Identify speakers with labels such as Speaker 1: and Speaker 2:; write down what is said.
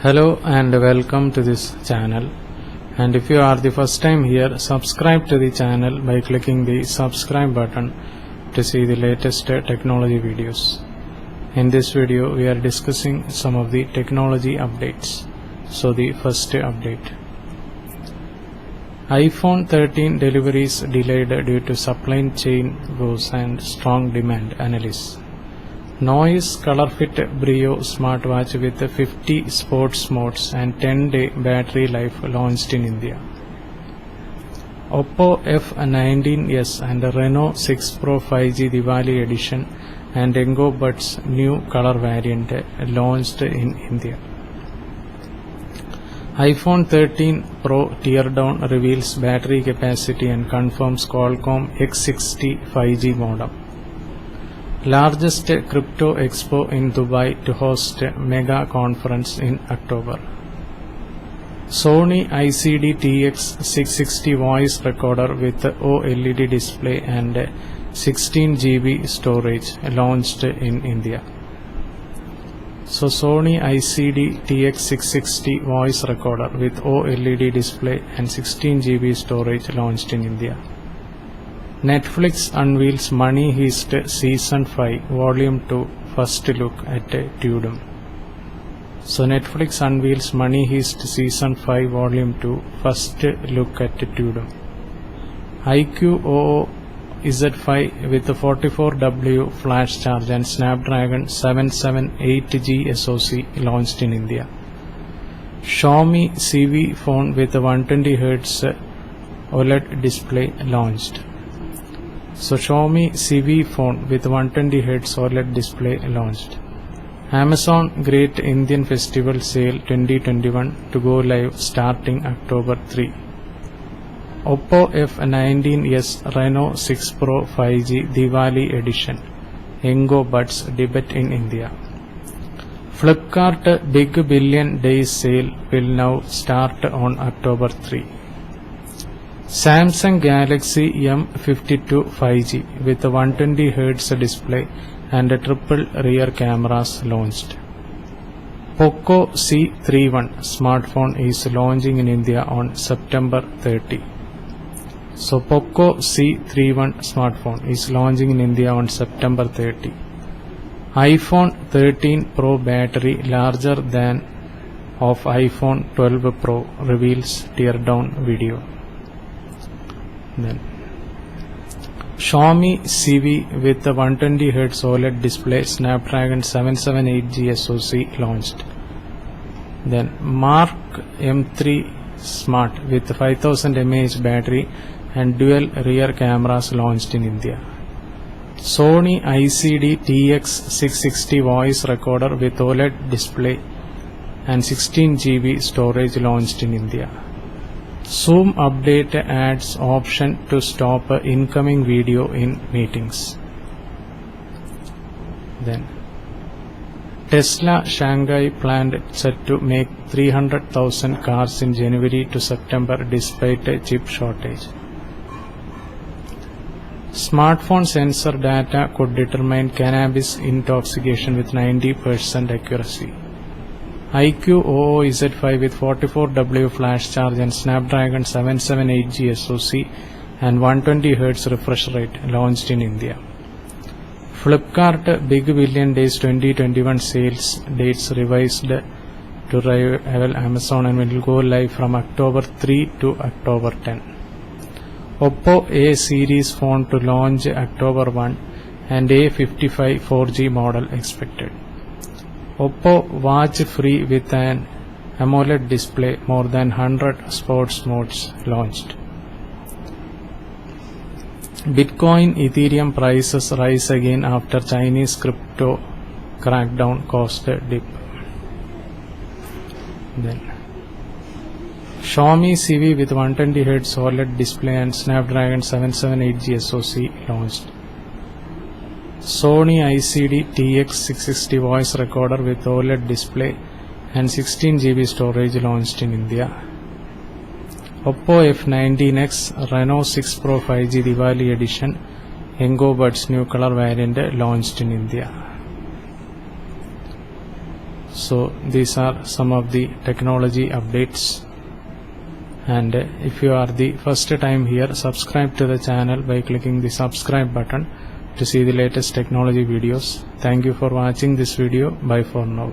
Speaker 1: Hello and welcome to this channel, and if you are the first time here, subscribe to the channel by clicking the subscribe button to see the latest technology videos. In this video we are discussing some of the technology updates. So the first update: iPhone 13 deliveries delayed due to supply chain woes and strong demand analysis. Noise ColorFit Brio smartwatch with 50 sports modes and 10-day battery life launched in India. Oppo F19s and Reno 6 Pro 5G Diwali edition and Engo Buds new color variant launched in India. iPhone 13 Pro teardown reveals battery capacity and confirms Qualcomm X60 5G modem. Largest crypto expo in Dubai to host mega conference in October. Sony ICD TX660 voice recorder with OLED display and 16 GB storage launched in India. So Sony ICD TX660 voice recorder with OLED display and 16 GB storage launched in India. Netflix unveils Money Heist Season 5 Volume 2 first look at Tudum. So Netflix unveils Money Heist Season 5 Volume 2 first look at Tudum. iQOO Z5 with 44W flash charge and Snapdragon 778G SoC launched in India. Xiaomi CV phone with 120Hz OLED display launched. So Xiaomi CV phone with 120Hz OLED display launched. Amazon Great Indian Festival Sale 2021 to go live starting October 3. Oppo F19s Reno 6 Pro 5G Diwali edition Engo Buds debut in India. Flipkart Big Billion Days sale will now start on October 3. Samsung Galaxy M52 5G with 120Hz display and a triple rear cameras launched. Poco C31 smartphone is launching in India on September 30. So Poco C31 smartphone is launching in India on September 30. iPhone 13 Pro battery larger than of iPhone 12 Pro reveals teardown video. Then Xiaomi CV with the 120Hz OLED display Snapdragon 778G SoC launched. Then Mark M3 Smart with 5000 mAh battery and dual rear cameras launched in India. Sony ICD TX660 voice recorder with OLED display and 16 GB storage launched in India. Zoom update adds option to stop incoming video in meetings. Then Tesla Shanghai plant set to make 300,000 cars in January to September despite a chip shortage. Smartphone sensor data could determine cannabis intoxication with 90% accuracy. iQOO Z5 with 44W flash charge and Snapdragon 778G SoC and 120Hz refresh rate launched in India. Flipkart Big Billion Days 2021 sales dates revised to rival Amazon and will go live from October 3 to October 10. Oppo A series phone to launch October 1 and A55 4G model expected. Oppo watch free with an AMOLED display, more than 100 sports modes launched. Bitcoin Ethereum prices rise again after Chinese crypto crackdown caused a dip. Then Xiaomi CV with 120Hz OLED display and Snapdragon 778G SoC launched. Sony ICD TX660 voice recorder with OLED display and 16 GB storage launched in India. Oppo F19x Reno 6 Pro 5G Diwali edition Engo Buds new color variant launched in India. So these are some of the technology updates, and if you are the first time here, subscribe to the channel by clicking the subscribe button to see the latest technology videos. Thank you for watching this video. Bye for now.